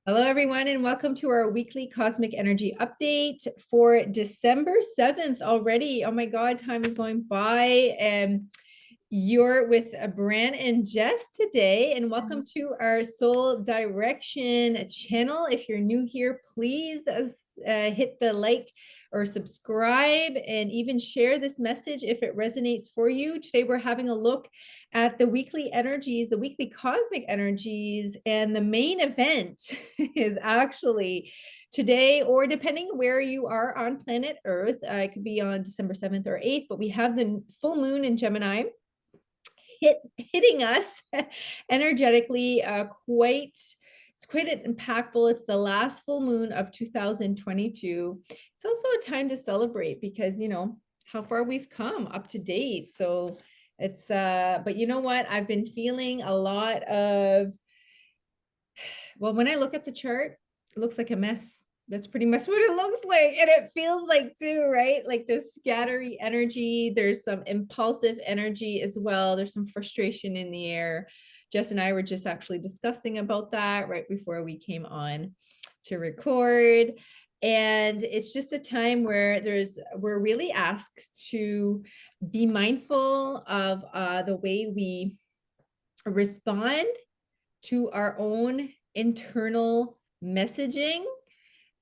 Hello, everyone, and welcome to our weekly cosmic energy update for December 7th already. Oh my God, time is going by. You're with Bran and Jess today, and welcome to our Soul Direction channel. If you're new here, please hit the like or subscribe and even share this message if it resonates for you. Today, we're having a look at the weekly energies, the weekly cosmic energies, and the main event is actually today, or depending where you are on planet Earth. It could be on December 7th or 8th, but we have the full moon in Gemini hitting us energetically. It's quite impactful. It's the last full moon of 2022. It's also a time to celebrate because how far we've come up to date. So it's but you know what, I've been feeling a lot of, well, when I look at the chart, it looks like a mess. That's pretty much what it looks like. And it feels like too, right? Like this scattery energy. There's some impulsive energy as well. There's some frustration in the air. Jess and I were just actually discussing about that right before we came on to record. And it's just a time where we're really asked to be mindful of the way we respond to our own internal messaging.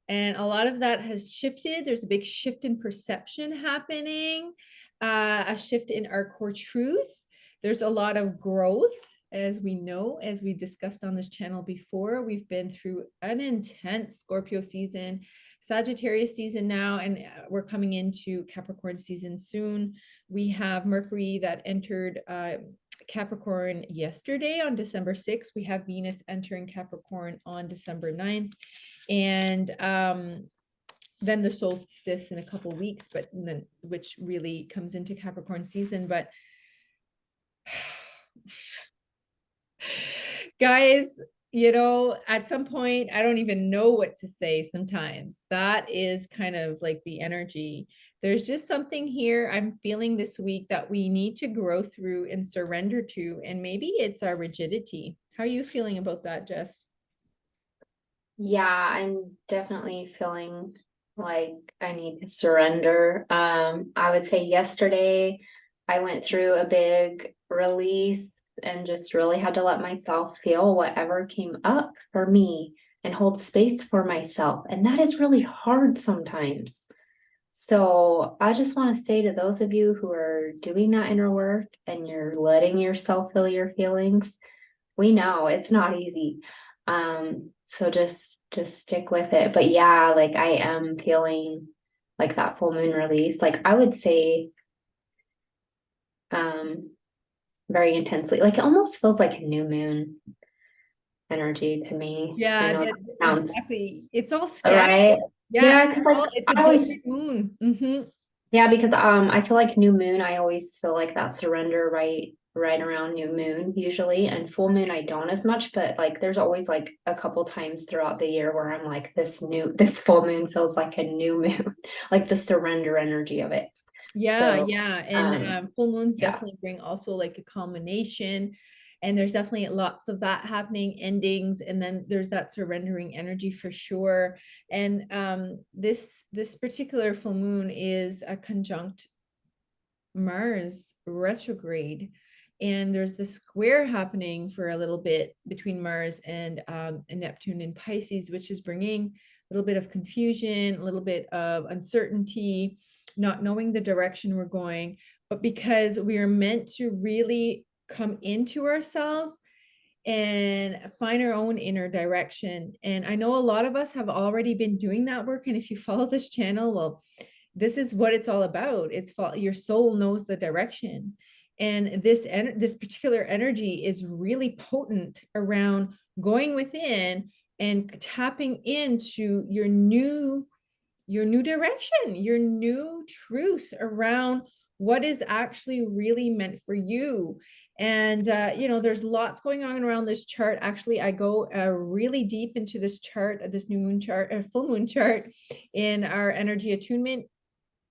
And a lot of that has shifted. There's a big shift in perception happening, a shift in our core truth. There's a lot of growth, as we know, as we discussed on this channel before. We've been through an intense Scorpio season, Sagittarius season now, and we're coming into Capricorn season soon. We have Mercury that entered Capricorn yesterday on December 6th. We have Venus entering Capricorn on December 9th. And then the solstice in a couple weeks, but then which really comes into Capricorn season. But guys, at some point, I don't even know what to say sometimes. That is kind of like the energy. There's just something here I'm feeling this week that we need to grow through and surrender to. And maybe it's our rigidity. How are you feeling about that, Jess? Yeah, I'm definitely feeling like I need to surrender. I would say yesterday I went through a big release and just really had to let myself feel whatever came up for me and hold space for myself. And that is really hard sometimes. So I just want to say to those of you who are doing that inner work and you're letting yourself feel your feelings, we know it's not easy. So just stick with it. But yeah, like I am feeling like that full moon release. Like I would say um very intensely. Like it almost feels like a new moon energy to me. I Yeah, know that that sounds exactly. It's all scattered. right. Yeah, Yeah, and because like it's a I different always moon. yeah, because I feel like new moon, I always feel like that surrender right around new moon usually, and full moon I don't as much, but like there's always like a couple times throughout the year where I'm like this full moon feels like a new moon, like the surrender energy of it. Yeah, So yeah. And full moons yeah. definitely bring also like a culmination. And there's definitely lots of that happening, endings, and then there's that surrendering energy for sure. And this particular full moon is a conjunct Mars retrograde. And there's this square happening for a little bit between Mars and Neptune in Pisces, which is bringing a little bit of confusion, a little bit of uncertainty, not knowing the direction we're going. But because we are meant to really come into ourselves and find our own inner direction. And I know a lot of us have already been doing that work. And if you follow this channel, well, this is what it's all about. It's your soul knows the direction. And this particular energy is really potent around going within and tapping into your new direction, your new truth around what is actually really meant for you. And there's lots going on around this chart. Actually, I go really deep into this chart, this new moon chart, full moon chart, in our energy attunement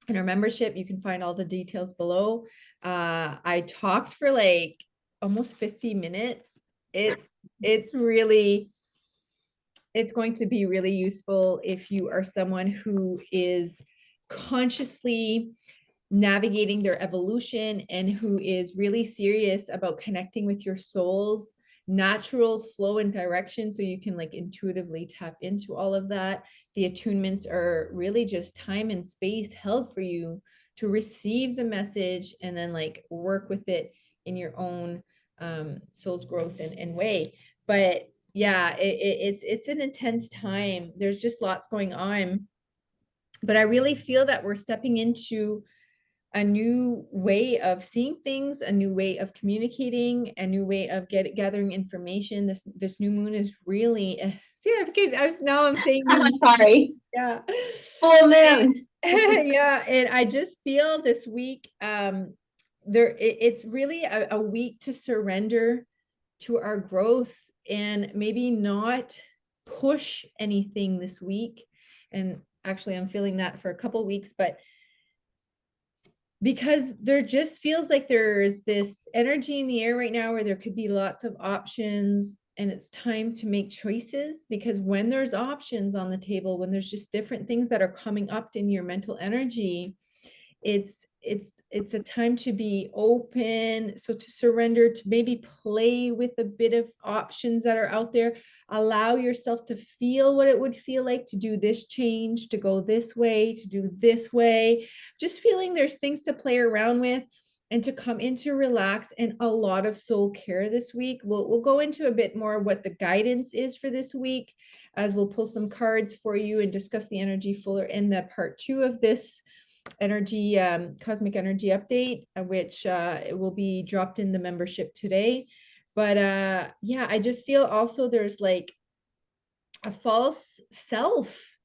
in our membership. You can find all the details below. I talked for like almost 50 minutes. It's really it's going to be really useful if you are someone who is consciously navigating their evolution and who is really serious about connecting with your soul's natural flow and direction, so you can like intuitively tap into all of that. The attunements are really just time and space held for you to receive the message and then like work with it in your own soul's growth and way. But yeah, it's an intense time. There's just lots going on, but I really feel that we're stepping into a new way of seeing things, a new way of communicating, a new way of gathering information. This new moon is really see. I'm saying I'm sorry. yeah. Full moon. Yeah, and I just feel this week it's really a week to surrender to our growth and maybe not push anything this week. And actually I'm feeling that for a couple weeks, but because there just feels like there's this energy in the air right now where there could be lots of options, and it's time to make choices. Because when there's options on the table, when there's just different things that are coming up in your mental energy, it's a time to be open, so to surrender, to maybe play with a bit of options that are out there. Allow yourself to feel what it would feel like to do this change, to go this way, to do this way. Just feeling there's things to play around with and to come into relax, and a lot of soul care this week. We'll go into a bit more what the guidance is for this week, as we'll pull some cards for you and discuss the energy fuller in the part 2 of this energy cosmic energy update, which it will be dropped in the membership today. But yeah, I just feel also there's like a false self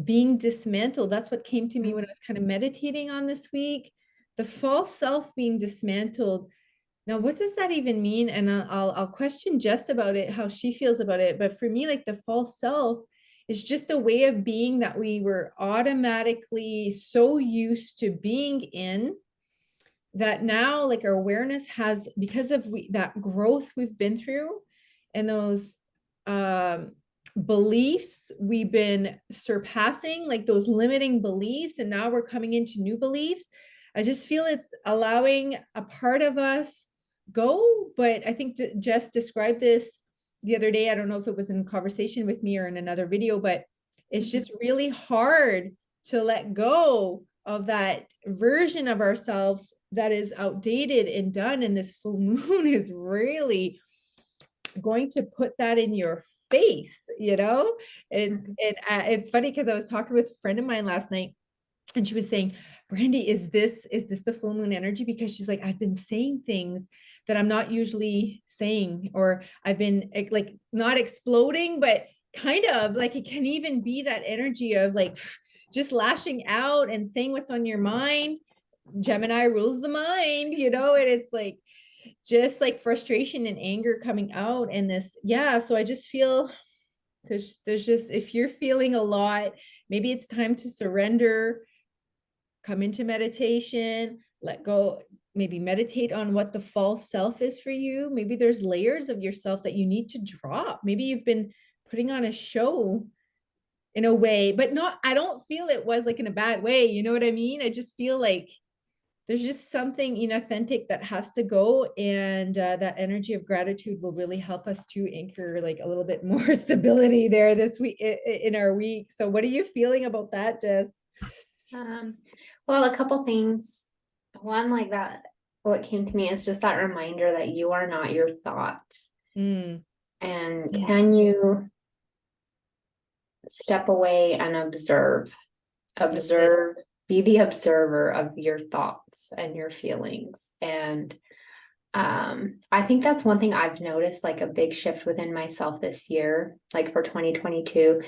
being dismantled. That's what came to me when I was kind of meditating on this week. The false self being dismantled. Now, what does that even mean? And I'll question Jess about it, how she feels about it. But for me, like the false self is just a way of being that we were automatically so used to being in, that now like our awareness has, because of that growth we've been through and those beliefs we've been surpassing, like those limiting beliefs, and now we're coming into new beliefs. I just feel it's allowing a part of us go. But I think Jess described this the other day. I don't know if it was in conversation with me or in another video, but it's just really hard to let go of that version of ourselves that is outdated and done. And this full moon is really going to put that in your face, you know? It's funny because I was talking with a friend of mine last night, and she was saying, Brandy, is this the full moon energy? Because she's like, I've been saying things that I'm not usually saying, or I've been like not exploding, but kind of like it can even be that energy of like just lashing out and saying what's on your mind. Gemini rules the mind, you know, and it's like just like frustration and anger coming out in this. Yeah. So I just feel there's just, if you're feeling a lot, maybe it's time to surrender, come into meditation, let go, maybe meditate on what the false self is for you. Maybe there's layers of yourself that you need to drop. Maybe you've been putting on a show in a way, but not, I don't feel it was like in a bad way. You know what I mean? I just feel like there's just something inauthentic that has to go. And that energy of gratitude will really help us to anchor like a little bit more stability there this week in our week. So what are you feeling about that, Jess? Well, a couple things. One, like that, what came to me is just that reminder that you are not your thoughts. And can you step away and observe, be the observer of your thoughts and your feelings. And I think that's one thing I've noticed, like a big shift within myself this year, like for 2022.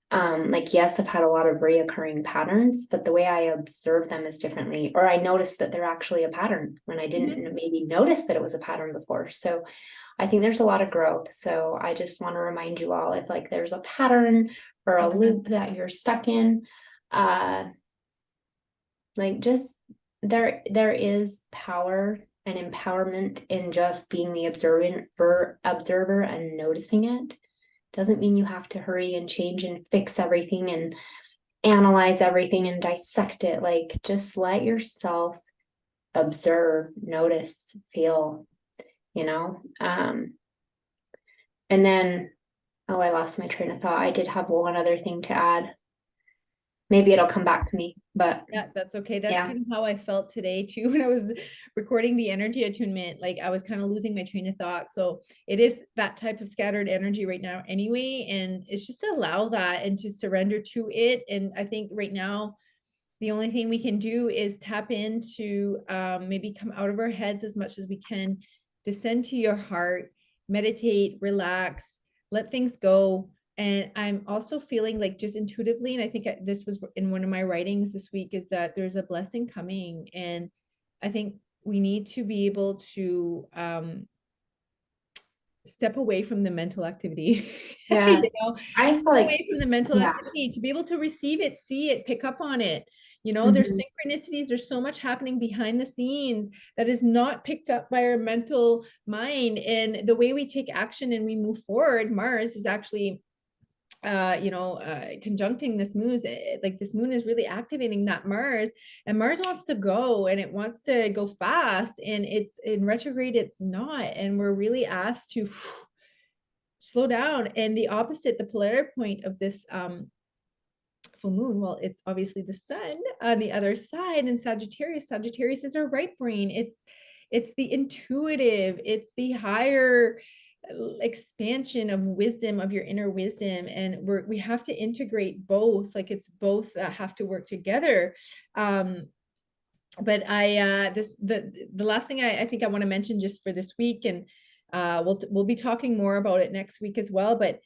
Like, yes, I've had a lot of reoccurring patterns, but the way I observe them is differently, or I noticed that they're actually a pattern when I didn't maybe notice that it was a pattern before. So I think there's a lot of growth. So I just want to remind you all, if like there's a pattern or a loop that you're stuck in, like just there is power and empowerment in just being the observer and noticing it. Doesn't mean you have to hurry and change and fix everything and analyze everything and dissect it. Like, just let yourself observe, notice, feel, you know. And then, oh, I lost my train of thought. I did have one other thing to add. Maybe it'll come back to me, but Yeah, that's okay. That's yeah. kind of how I felt today too when I was recording the energy attunement. Like I was kind of losing my train of thought. So it is that type of scattered energy right now anyway. And it's just to allow that and to surrender to it. And I think right now, the only thing we can do is tap into maybe come out of our heads as much as we can, descend to your heart, meditate, relax, let things go. And I'm also feeling like just intuitively, and I think this was in one of my writings this week, is that there's a blessing coming. And I think we need to be able to step away from the mental activity. Yes. I Step feel like, away from the mental yeah. activity to be able to receive it, see it, pick up on it. There's Mhm. synchronicities, there's so much happening behind the scenes that is not picked up by our mental mind. And the way we take action and we move forward, Mars is actually conjuncting this moon. Like this moon is really activating that Mars, and Mars wants to go, and it wants to go fast, and it's in retrograde, it's not. And we're really asked to slow down. And the opposite, the polar point of this full moon, well, it's obviously the sun on the other side. And Sagittarius is our right brain. It's the intuitive, it's the higher expansion of wisdom, of your inner wisdom. And we have to integrate both. Like it's both that have to work together. But the last thing I think I want to mention just for this week, and we'll be talking more about it next week as well, but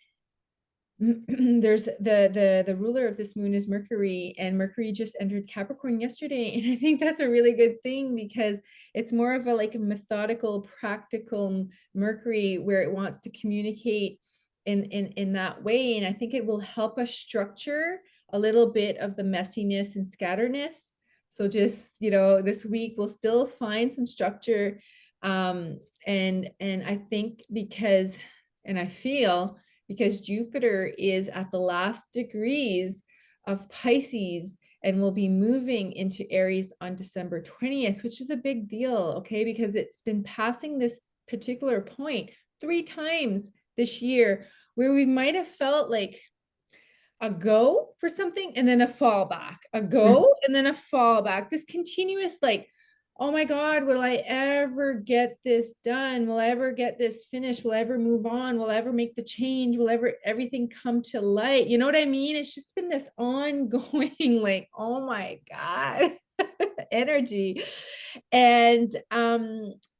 there's the ruler of this moon is Mercury, and Mercury just entered Capricorn yesterday. And I think that's a really good thing, because it's more of a like a methodical, practical Mercury, where it wants to communicate in that way. And I think it will help us structure a little bit of the messiness and scatterness. So just, this week we'll still find some structure. And I think and I feel, because Jupiter is at the last degrees of Pisces and will be moving into Aries on December 20th, which is a big deal, okay? Because it's been passing this particular point 3 times this year, where we might have felt like a go for something and then a fallback, a go and then a fallback, this continuous like, oh my God, will I ever get this done? Will I ever get this finished? Will I ever move on? Will I ever make the change? Will ever everything come to light? You know what I mean? It's just been this ongoing, like, oh my God, energy. And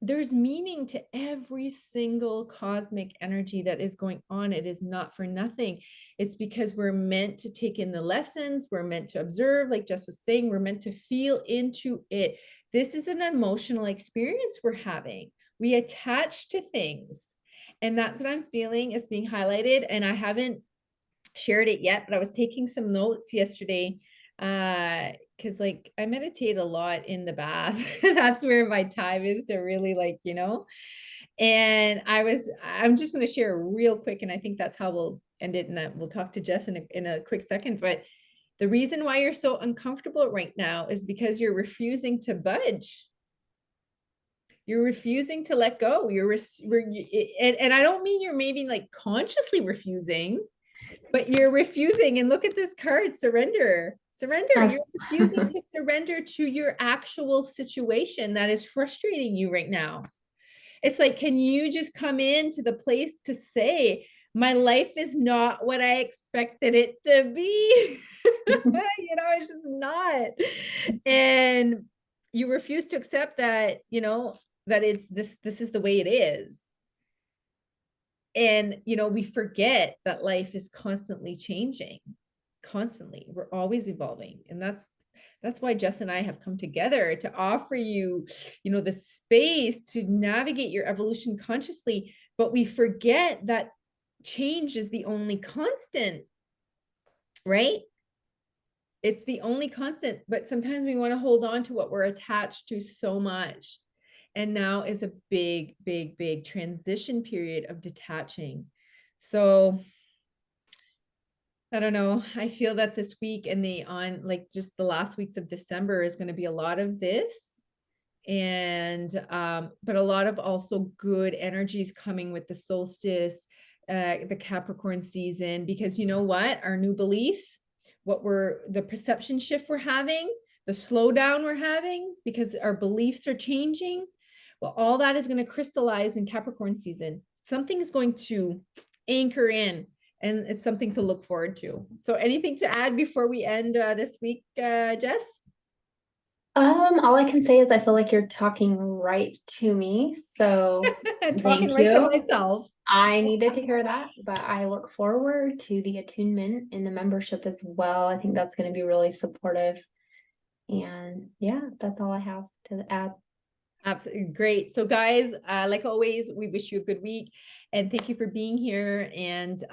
there's meaning to every single cosmic energy that is going on. It is not for nothing. It's because we're meant to take in the lessons. We're meant to observe, like Jess was saying, we're meant to feel into it. This is an emotional experience we're having. We attach to things. And that's what I'm feeling is being highlighted. And I haven't shared it yet, but I was taking some notes yesterday, because like I meditate a lot in the bath. That's where my time is to really and I'm just going to share real quick, and I think that's how we'll end it, and we'll talk to Jess in a quick second. But the reason why you're so uncomfortable right now is because you're refusing to budge. You're refusing to let go. And I don't mean you're maybe like consciously refusing, but you're refusing. And look at this card, surrender. You're refusing to surrender to your actual situation that is frustrating you right now. It's like, can you just come into the place to say, my life is not what I expected it to be? It's just not. And you refuse to accept that, that it's this is the way it is. And, we forget that life is constantly changing, constantly. We're always evolving. And that's why Jess and I have come together to offer you, the space to navigate your evolution consciously. But we forget that change is the only constant, right? It's the only constant. But sometimes we want to hold on to what we're attached to so much. And now is a big, big, big transition period of detaching. So I don't know. I feel that this week and like just the last weeks of December is going to be a lot of this. And but a lot of also good energies coming with the solstice, the Capricorn season, because you know what? Our new beliefs, the perception shift we're having, the slowdown we're having because our beliefs are changing. Well, all that is going to crystallize in Capricorn season. Something is going to anchor in, and it's something to look forward to. So anything to add before we end this week, Jess? All I can say is I feel like you're talking right to me. So Talking thank right to you. myself. I needed to hear that, but I look forward to the attunement and the membership as well. I think that's going to be really supportive. And yeah, that's all I have to add. Absolutely great. So guys, like always, we wish you a good week and thank you for being here. And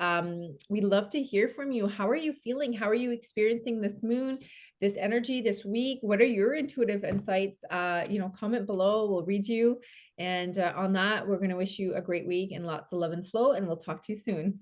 we love to hear from you. How are you feeling? How are you experiencing this moon, this energy this week? What are your intuitive insights? Comment below, we'll read you. And on that, we're going to wish you a great week and lots of love and flow, and we'll talk to you soon.